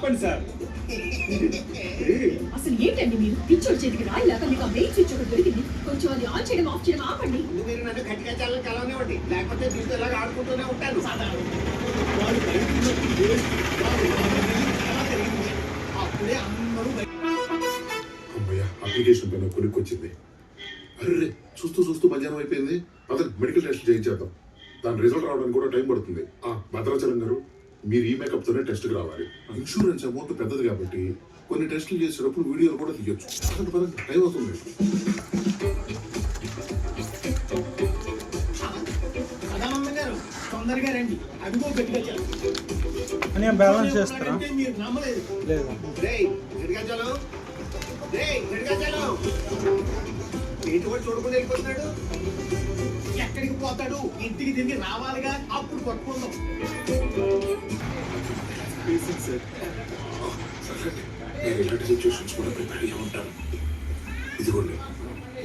ఆపండి సార్. అసలు ఏంటండి మీరు పిచ్చోడి చేతికి రాయిలాగా మీకు మెయిన్ స్విచ్ ఒకటి దొరికింది, కొంచెం అది ఆన్ చేయడం ఆఫ్ చేయడం ఆపండి. మీరు నన్ను గట్టిగా చాలా కలవనివ్వండి, లేకపోతే దీంతో ఇలాగ ఆడుకుంటూనే ఉంటాను. అప్పుడే అందరూ అమ్మయ్య, అప్లికేషన్ పైన కొలిక్కి వచ్చింది. అరే చూస్తూ చూస్తూ మధ్యాహ్నం అయిపోయింది. అతను మెడికల్ టెస్ట్ చేయించేద్దాం. దాని రిజల్ట్ రావడానికి కూడా టైం పడుతుంది. భద్రాచలం గారు, మీరు ఈ మేకప్ తోనే టెస్ట్ కి రావాలి. ఇన్సూరెన్స్ అమౌంట్ పెద్దది కాబట్టి కొన్ని టెస్టులు చేసేటప్పుడు వీడియోలు కూడా తీయొచ్చు. టైం అవుతుంది. తొందరగా రండి, అడుగు గట్టిగా అని బ్యాలెన్స్ చేస్తారా? మీరు నమ్మలేదు. లేదు ఏంటి కూడా చూడకుండా వెళ్ళిపోతున్నాడు. ఎక్కడికి పోతాడు? ఇంటికి తిరిగి రావాలిగా, అప్పుడు పట్టుకుందాం. నేను ఇలాంటి సిచ్యువేషన్స్ కూడా ప్రిపేర్గా ఉంటాను. ఇదిగోండి,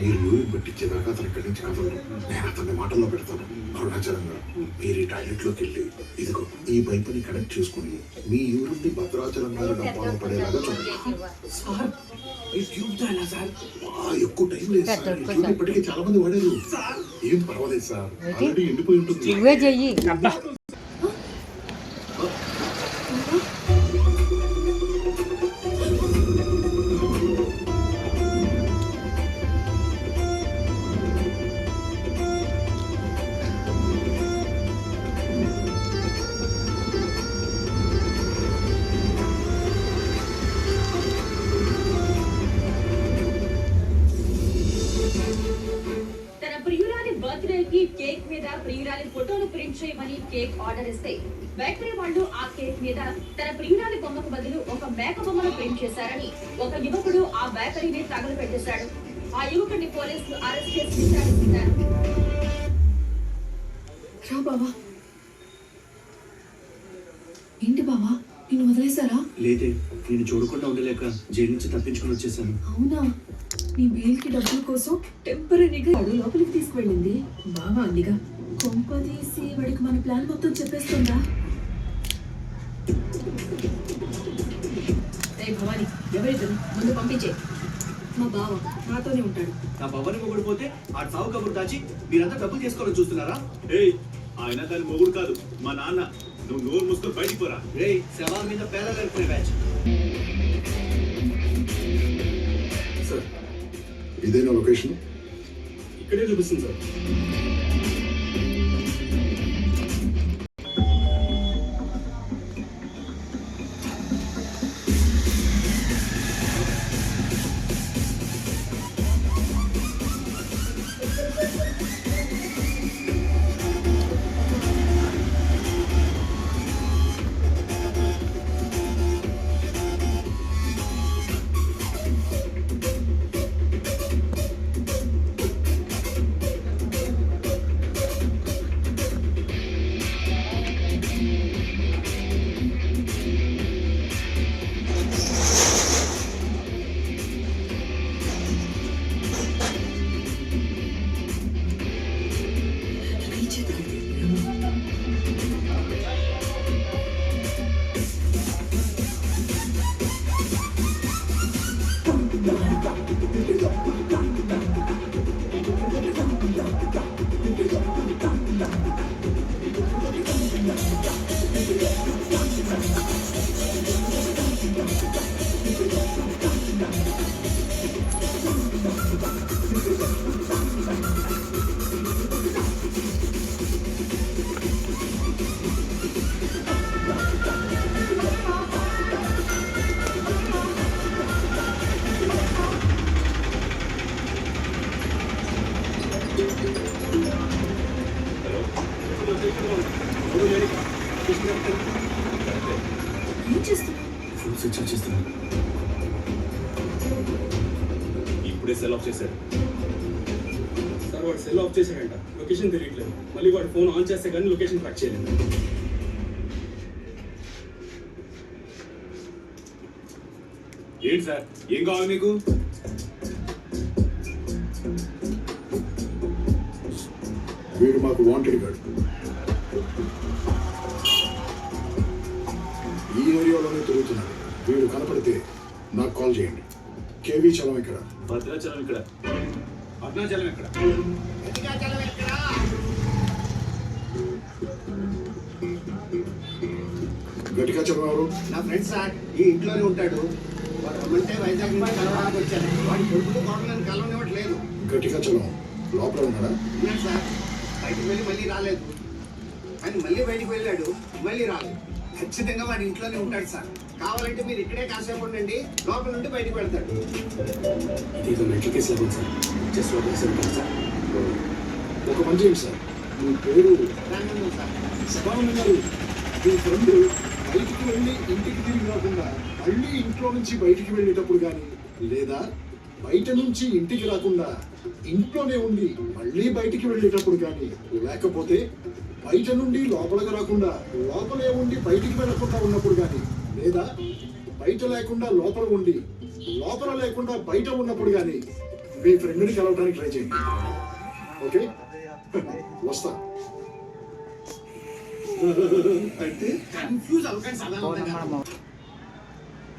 మీరు యూరిన్ పెట్టించేదాకా అతను ఇక్కడి నుంచి కదలరు. నేను అతన్ని మాటల్లో పెడతాను. అరుణాచలంగా మీరు ఈ టాయిలెట్లోకి వెళ్ళి ఇదిగో ఈ పైపుని కనెక్ట్ చేసుకుని మీ యూరిన్ ని భద్రాచలం గారి డబ్బాలో పడేలాగా చూడండి. ఎక్కువ టైం లేదు సార్. ఇప్పటికీ చాలా మంది వాడారు. ఏం పర్వాలేదు సార్, ఆల్రెడీ ఎండిపోయి ఉంటుంది. కేక్ మీద ప్రియురాలి ఫోటోను ప్రింట్ చేయమని కేక్ ఆర్డర్ ఇస్తే బేకరీ వాళ్ళు ఆ కేక్ మీద తన ప్రియురాలి బొమ్మకు బదులు ఒక మేక బొమ్మను ప్రింట్ చేశారని ఒక యువకుడు ఆ బేకరీని తగలు పెట్టేశాడు. ఆ యువకుడిని పోలీసులు అరెస్ట్ చేసి విచారిస్తున్నారు. ఏంటి బావా, నిన్ను వదిలేశారా? లేదే, నేను చూడకుండా ఉండలేక జైలు నుంచి తప్పించుకుని వచ్చేసాను. అవునా? నీ బెయిల్కి డబ్బుల కోసం టెంపరీగా వాడు లోపలికి తీసుకువెళ్ళింది బావా అందిగా. కొంప తీసి వాడికి మన ప్లాన్ మొత్తం చెప్పేస్తుందా? భవాని, ఎవరిద్దరు ముందు పంపించే. మా బావ నాతోనే ఉంటాడు. నా భవని మొగుడు పోతే ఆ సావు కబురు దాచి మీరంతా డబ్బులు చేసుకోవాలని చూస్తున్నారా? ఏయ్, ఆయన దాని మొగుడు కాదు, మా నాన్న. నువ్వు నోరు మూసుకొని బయటికి పోరా. రేయ్, శవాల మీద పేద గడిపే బ్యాచ్. సార్, ఇదేనా లొకేషన్? ఇక్కడే చూపిస్తుంది సార్. ఇప్పుడే సెల్ ఆఫ్ చేశాడు సార్. వాడు సెల్ ఆఫ్ చేశాడంట, లొకేషన్ తెలియట్లేదు. మళ్ళీ వాడు ఫోన్ ఆన్ చేస్తే కానీ లొకేషన్ ట్రాక్ చేయలేదు. ఏంటి సార్, ఏం కావాలి మీకు? వీడు మాకు వాంటెడ్ గాడు. ఈ ఏరియాలోనే తిరుగుతున్నాడు. వీడు కనపడితే నాకు కాల్ చేయండి. కేవీ చలం ఇక్కడ. భద్రాచలం ఇక్కడ. అరుణాచలం ఇక్కడ. గట్టికాచలం ఎక్కడా? గట్టిగా చలం ఎవరు? నా ఫ్రెండ్ సార్ ఈ ఇంట్లోనే ఉంటాడు. వాడు రమ్మంటే వైజాగ్ నుంచి కలవడానికి వచ్చాను. వాడి కొడుకు కోడలను కలవనివ్వట్లేదు. గట్టిగా చలం లోపల ఉన్నాడా? ఉన్నాడు సార్. బయటకు వెళ్ళి మళ్ళీ రాలేదు. ఆయన మళ్ళీ బయటికి వెళ్ళాడు, మళ్ళీ రాలేదు. ఖచ్చితంగా వాడి ఇంట్లోనే ఉంటాడు సార్. కావాలంటే మీరు ఇక్కడే కాసేపు ఉండండి, లోపల నుండి బయటకు వెళ్తాడు. ఇదేదో మెంటల్ కేసు లాగా ఉంది సార్. జస్ట్ లోపలికి వెళ్తాను సార్. ఒక పని చేయండి సార్, మీ పేరు రానున్నాను సార్. సదానంద గారు. మీ ఫ్రెండ్ బయటికి వెళ్ళి ఇంటికి తిరిగి రాకుండా మళ్ళీ ఇంట్లో నుంచి బయటికి వెళ్ళేటప్పుడు కానీ, లేదా బయట నుంచి ఇంటికి రాకుండా ఇంట్లోనే ఉండి మళ్ళీ బయటికి వెళ్ళేటప్పుడు కానీ, లేకపోతే బయట నుండి లోపలికి రాకుండా లోపలే ఉండి బయటికి వెళ్ళకుండా ఉన్నప్పుడు కానీ, లేదా బయట లేకుండా లోపల ఉండి లోపల లేకుండా బయట ఉన్నప్పుడు కానీ మీ ఫ్రెండ్ని కలవడానికి ట్రై చేయండి. ఓకే, వస్తా. అంటే కన్ఫ్యూజ్ అవ్వకండి సదానంద.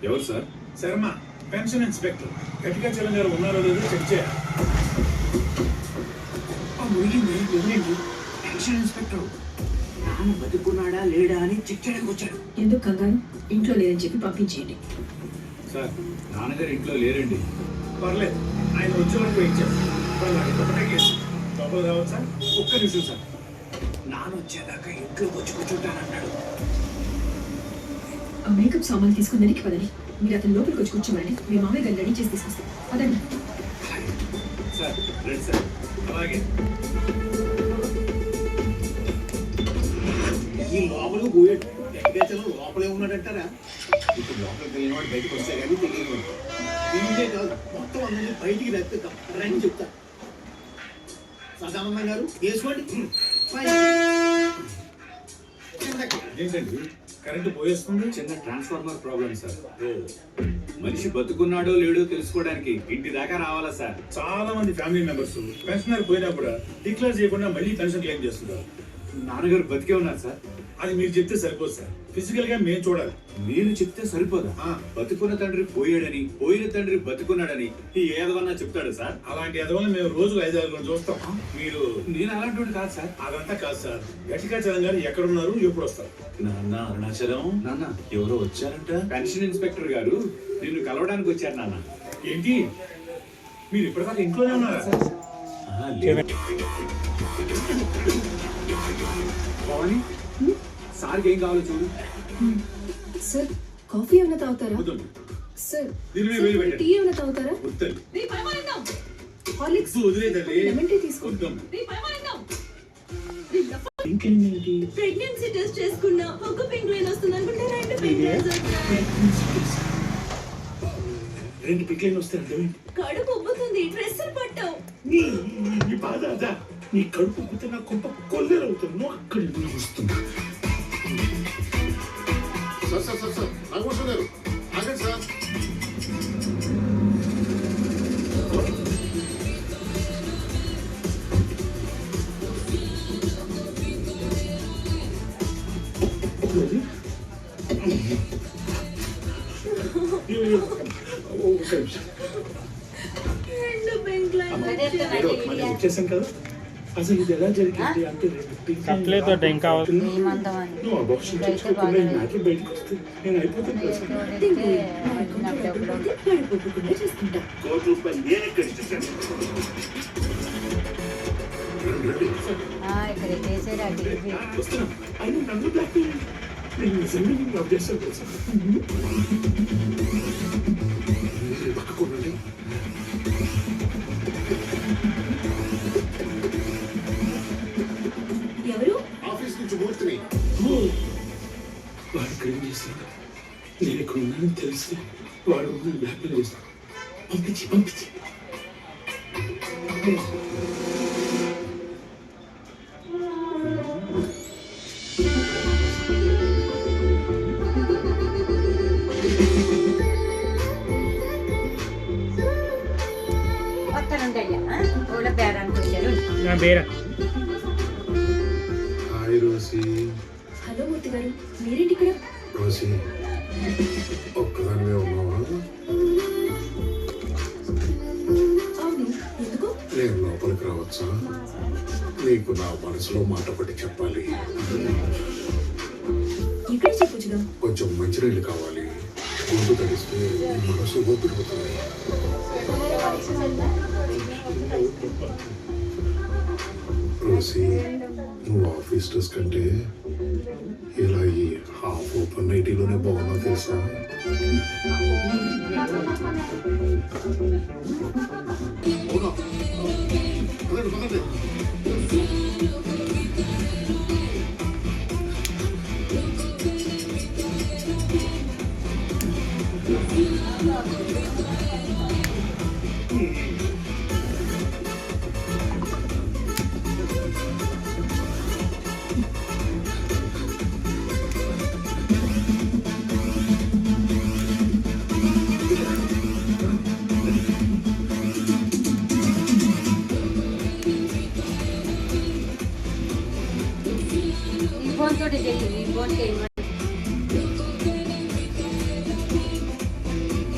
ఎవరు సార్? Sharma, pension inspector. గట్టిగా చలం గారు ఉన్నారో లేదో చెక్ చేయాలి. మురిగింది ఎవరండి? Action inspector. నాన్న బతుకున్నాడా లేడా అని చెక్ చేయడానికి వచ్చాడు. ఎందుకు కంగారు? ఇంట్లో లేదని చెప్పి పంపించేయండి. సార్ నాన్నగారు ఇంట్లో లేరండి. పర్లేదు, ఆయన వచ్చే వరకు వెయిట్ చేస్తాం. ఒకటే కేసు లోపల రావచ్చా? ఒక్క నిమిషం సార్. నాన్న వచ్చేదాకా ఇంట్లోకి వచ్చి కూర్చుంటానన్నాడు. ఆ మేకప్ సామాన్ తీసుకుని వెనక్కి పదండి. మీరు అతను లోపలికి వచ్చి కూర్చోమని మీ మామయ్య గారు రెడీ చేసి తీసుకొస్తాం. పదండి. సార్ రండి సార్. అలాగే. ఈ లోపల పోయాడు. గట్టికాచలం లోపలే ఉన్నాడంటారా? ఇప్పుడు లోపలికి వెళ్ళిన వాడు బయటకు వస్తే కానీ తెలియదు. దీనికే కాదు, మొత్తం అందరినీ బయటికి రక్తం రండి చెప్తా. సదానంద గారు వేసుకోండి. ఏంటండి కరెంటు పోయేస్తుంది? చిన్న ట్రాన్స్ఫార్మర్ ప్రాబ్లం సార్. మనిషి బతుకున్నాడో లేడో తెలుసుకోవడానికి ఇంటి దాకా రావాలా సార్? చాలా మంది ఫ్యామిలీ మెంబర్స్ పెన్షనర్ పోయినా కూడా డిక్లేర్ చేయకుండా మళ్ళీ పెన్షన్ క్లెయిమ్ చేస్తున్నారు. నాన్నగారు బతికే ఉన్నారు సార్. అది మీరు చెప్తే సరిపోదు సార్. ఫిజికల్ గా మేము చూడాలి. నేను చెప్తే సరిపోదా? బతుకున్న తండ్రి పోయాడని, పోయిన తండ్రి బతుకున్నాడని ఏదవన్నా చెప్తాడు సార్? అలాంటి ఎదవల్ని మేము రోజు 5-6 చూస్తాం. మీరు నేను అలాంటి కాదు సార్. అదంతా కాదు సార్. గట్టిగా చలం గారు ఎక్కడున్నారు, ఎప్పుడు వస్తారు? నాన్న అరుణాచలం. నాన్న ఎవరో వచ్చారంట. పెన్షన్ ఇన్స్పెక్టర్ గారు నిన్ను కలవడానికి వచ్చారు నాన్న. ఏంటి మీరు ఇప్పటిదాకా ఇంట్లోనే ఉన్నారా? భవాని, సార్కి ఏం కావాలో చూడు. సార్, కాఫీ ఏమైనా తాగుతారా? వద్దండి. సార్, దీని మీద వేలు పెట్టండి. టీ ఏమైనా తాగుతారా? వద్దండి. నీ పరమానందం. హార్లిక్స్, వదిలేదండి. లెమన్ టీ తీసుకోండి. వద్దాం. నీ పరమానందం. ఇంకేంటి? ప్రెగ్నెన్సీ టెస్ట్ చేసుకున్నా ఒక పెంగ్విన్ వస్తుంది అనుకుంటే 2 పెంగ్విన్స్ వచ్చాయి. 2 పిక్లైన్ వస్తే అర్థమేంటి? కడుపు ఉబ్బుతుంది, డ్రెస్సులు పట్టావు. నీ బాధ అదా? నీ కడుపు పుట్టిన నా కొంప కొల్లేరవుతుంది. నువ్వు అక్కడ వస్తుంది. Sir sir sir sir Nagabhushan గారు ఆగండి సార్. రెండు పెంగ్విన్స్ మనం వచ్చేసాం కదా. అసలు ఇది ఎలా జరిగింది అంటే 2 చెప్పలేదు ఇంకా నువ్వు ఆ బాక్స్ తెచ్చుకోకుండా ఈ మ్యాటర్ బయటకు వస్తే నేను అయిపోతాను ప్రశ్న. కడుపు ఉబ్బకుండా చూసుకుంటా. ₹1 నేను ఇక్కడ ఇచ్చేసాను. ఇక్కడ చేసేది అడిగి వస్తున్నా. ఆయన నన్ను బ్లాక్ నేను నిజంగా నేను లవ్ చేస్తాను తెలుసా? పక్కకు ఉండండి. ఎవరు? ఆఫీస్ నుంచి మూర్తిని. వాడు క్రైమ్ చేస్తాడు. నేను ఇక్కడ ఉన్నానని తెలిస్తే వాడు నన్ను బ్లాక్మెయిల్ చేస్తాడు. పంపించి వస్తానుంటయ్యా ఊళ్ళో బేరానికి వచ్చారు. హాయ్ రోసి. హలో మూర్తి గారు, మీరేంటి ఇక్కడ? రోసి ఒక్కదాని మచ్చా నీకు నా మనసులో మాట పట్టి చెప్పాలి. ఇక్కడ చెప్పొచ్చుగా. కొంచెం మంచినీళ్ళు కావాలి. గొంతు తడిస్తే నీ మనసు ఊపిరిపోతుంది. రోసి, నువ్వు ఆఫీస్ డ్రెస్ కంటే ఇలా ఈ హాఫ్ ఓపెన్ నైటీలోనే బాగున్నా తెలుసా? ఈ ఫోన్ తోటి చేసి ఈ ఫోన్